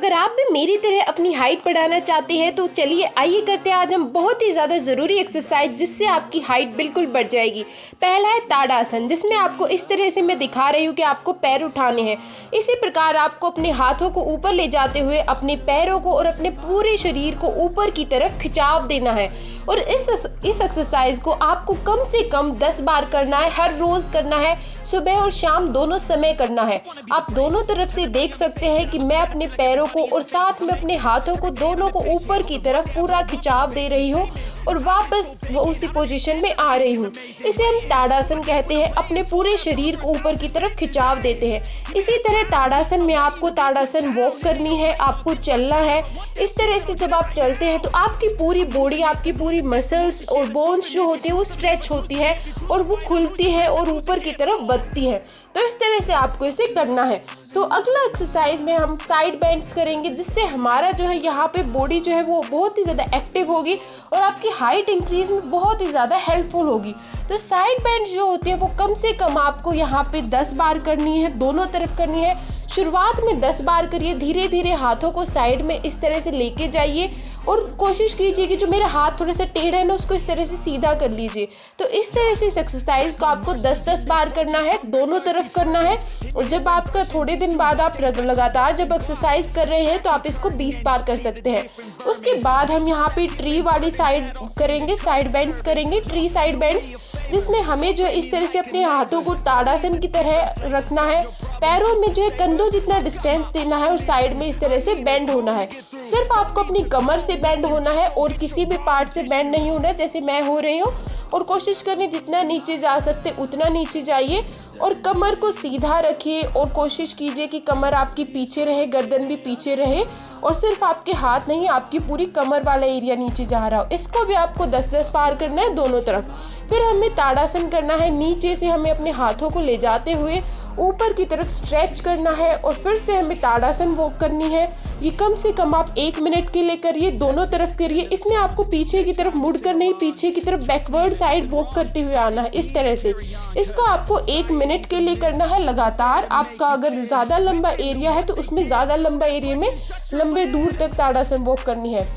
अगर आप भी मेरी तरह अपनी हाइट बढ़ाना चाहते हैं तो चलिए आइए करते हैं आज हम बहुत ही ज़्यादा ज़रूरी एक्सरसाइज जिससे आपकी हाइट बिल्कुल बढ़ जाएगी। पहला है ताड़ासन, जिसमें आपको इस तरह से मैं दिखा रही हूँ कि आपको पैर उठाने हैं। इसी प्रकार आपको अपने हाथों को ऊपर ले जाते हुए अपने पैरों को और अपने पूरे शरीर को ऊपर की तरफ खिंचाव देना है। और इस एक्सरसाइज को आपको कम से कम 10 बार करना है, हर रोज़ करना है, सुबह और शाम दोनों समय करना है। आप दोनों तरफ से देख सकते हैं कि मैं अपने पैरों को और साथ में अपने हाथों को दोनों को ऊपर की तरफ पूरा खिंचाव दे रही हूँ और वापस वो उसी पोजीशन में आ रही हूँ। इसे हम ताड़ासन कहते हैं। अपने पूरे शरीर को ऊपर की तरफ खिंचाव देते हैं। इसी तरह ताड़ासन में आपको ताड़ासन वॉक करनी है, आपको चलना है। इस तरह से जब आप चलते हैं तो आपकी पूरी बॉडी, आपकी पूरी मसल्स और बोन्स जो होती है वो स्ट्रेच होती है और वो खुलती है और ऊपर की तरफ बढ़ती है। तो इस तरह से आपको इसे करना है। तो अगला एक्सरसाइज में हम साइड बेंड्स करेंगे, जिससे हमारा जो है यहाँ पे बॉडी जो है वो बहुत ही ज़्यादा एक्टिव होगी और आपकी हाइट इंक्रीज में बहुत ही ज़्यादा हेल्पफुल होगी। तो साइड बेंड्स जो होती है वो कम से कम आपको यहाँ पे 10 बार करनी है, दोनों तरफ करनी है। शुरुआत में 10 बार करिए, धीरे धीरे हाथों को साइड में इस तरह से लेके जाइए और कोशिश कीजिए कि जो मेरा हाथ थोड़े से टेढ़ा है ना उसको इस तरह से सीधा कर लीजिए। तो इस तरह से इस एक्सरसाइज को आपको 10-10 बार करना है, दोनों तरफ करना है। और जब आपका थोड़े दिन बाद आप लगातार जब एक्सरसाइज कर रहे हैं तो आप इसको 20 बार कर सकते हैं। उसके बाद हम यहाँ पे ट्री वाली साइड करेंगे, साइड बेंड्स करेंगे, ट्री साइड बेंड्स, जिसमें हमें जो इस तरह से अपने हाथों को ताड़ासन की तरह रखना है, पैरों में जो है कंधों जितना डिस्टेंस देना है और साइड में इस तरह से बेंड होना है। सिर्फ आपको अपनी कमर से बेंड होना है और किसी भी पार्ट से बेंड नहीं होना है, जैसे मैं हो रही हूँ। और कोशिश करनी जितना नीचे जा सकते उतना नीचे जाइए और कमर को सीधा रखिए और कोशिश कीजिए कि कमर आपकी पीछे रहे, गर्दन भी पीछे रहे और सिर्फ आपके हाथ नहीं, आपकी पूरी कमर वाला एरिया नीचे जा रहा हो। इसको भी आपको 10-10 बार करना है दोनों तरफ। फिर हमें ताड़ासन करना है, नीचे से हमें अपने हाथों को ले जाते हुए ऊपर की तरफ स्ट्रेच करना है और फिर से हमें ताड़ासन वॉक करनी है। ये कम से कम आप 1 मिनट के लिए करिए, दोनों तरफ करिए। इसमें आपको पीछे की तरफ मुड़कर नहीं, पीछे की तरफ बैकवर्ड साइड वॉक करते हुए आना है, इस तरह से। इसको आपको 1 मिनट के लिए करना है लगातार। आपका अगर ज़्यादा लंबा एरिया है तो उसमें ज़्यादा लंबा एरिया में लंबे दूर तक ताड़ासन वॉक करनी है।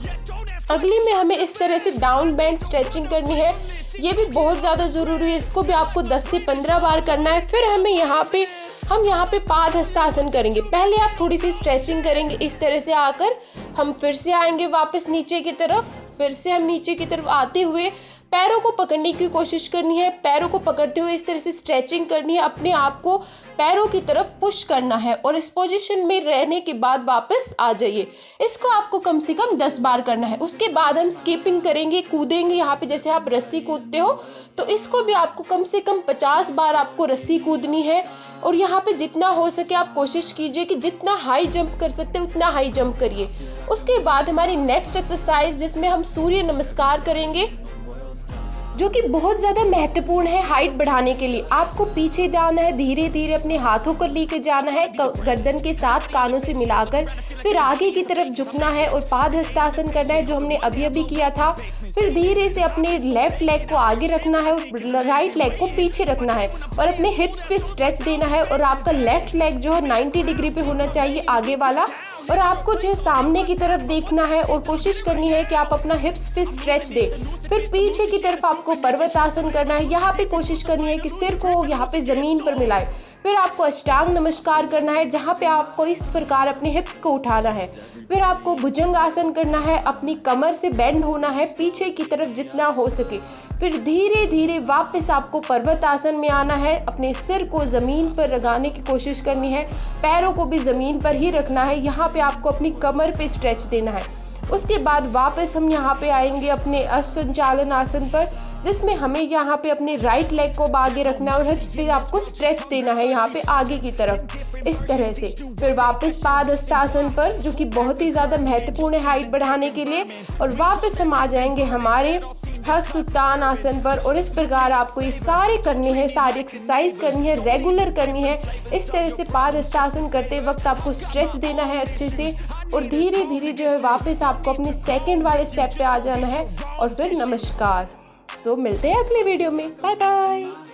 अगली में हमें इस तरह से डाउन बेंड स्ट्रेचिंग करनी है। ये भी बहुत ज़्यादा ज़रूरी है, इसको भी आपको 10 से 15 बार करना है। फिर हमें हम यहाँ पे पादहस्तासन करेंगे। पहले आप थोड़ी सी स्ट्रेचिंग करेंगे, इस तरह से आकर हम फिर से आएंगे वापस नीचे की तरफ। फिर से हम नीचे की तरफ आते हुए पैरों को पकड़ने की कोशिश करनी है। पैरों को पकड़ते हुए इस तरह से स्ट्रेचिंग करनी है, अपने आप को पैरों की तरफ पुश करना है और इस पोजीशन में रहने के बाद वापस आ जाइए। इसको आपको कम से कम 10 बार करना है। उसके बाद हम स्किपिंग करेंगे, कूदेंगे। यहाँ पे जैसे आप रस्सी कूदते हो तो इसको भी आपको कम से कम 50 बार आपको रस्सी कूदनी है। और यहाँ पे जितना हो सके आप कोशिश कीजिए कि जितना हाई जंप कर सकते उतना हाई जंप करिए। उसके बाद हमारी नेक्स्ट एक्सरसाइज जिसमें हम सूर्य नमस्कार करेंगे, जो कि बहुत ज़्यादा महत्वपूर्ण है हाइट बढ़ाने के लिए। आपको पीछे जाना है, धीरे धीरे अपने हाथों को लेकर जाना है गर्दन के साथ कानों से मिलाकर। फिर आगे की तरफ झुकना है और पादहस्तासन करना है, जो हमने अभी अभी किया था। फिर धीरे से अपने लेफ्ट लेग को आगे रखना है और राइट लेग को पीछे रखना है और अपने हिप्स पे स्ट्रेच देना है। और आपका लेफ्ट लेग जो है 90 डिग्री पे होना चाहिए, आगे वाला। और आपको जो है सामने की तरफ देखना है और कोशिश करनी है कि आप अपना हिप्स पे स्ट्रेच दें। फिर पीछे की तरफ आपको पर्वतासन करना है। यहाँ पे कोशिश करनी है कि सिर को यहाँ पे ज़मीन पर मिलाए। फिर आपको अष्टांग नमस्कार करना है, जहाँ पे आपको इस प्रकार अपने हिप्स को उठाना है। फिर आपको भुजंग आसन करना है, अपनी कमर से बेंड होना है पीछे की तरफ जितना हो सके। फिर धीरे धीरे वापस आपको पर्वतासन में आना है, अपने सिर को ज़मीन पर लगाने की कोशिश करनी है, पैरों को भी ज़मीन पर ही रखना है। यहाँ पे आपको अपनी कमर पे स्ट्रेच देना है। उसके बाद वापस हम यहाँ पे आएंगे अपने असंचालन आसन पर, जिसमें हमें यहाँ पे अपने राइट लेग को आगे रखना है और हिप्स पे आपको स्ट्रेच देना है यहाँ पे आगे की तरफ, इस तरह से। फिर वापस पादहस्तासन पर, जो कि बहुत ही ज़्यादा महत्वपूर्ण है हाइट बढ़ाने के लिए। और वापस हम आ जाएंगे हमारे हस्त उत्तान आसन पर। और इस प्रकार आपको ये सारे करने हैं, सारी एक्सरसाइज करनी है, रेगुलर करनी है। इस तरह से पादहस्तासन करते वक्त आपको स्ट्रेच देना है अच्छे से और धीरे धीरे जो है वापस आपको अपने सेकंड वाले स्टेप पे आ जाना है। और फिर नमस्कार। तो मिलते हैं अगले वीडियो में, बाय बाय।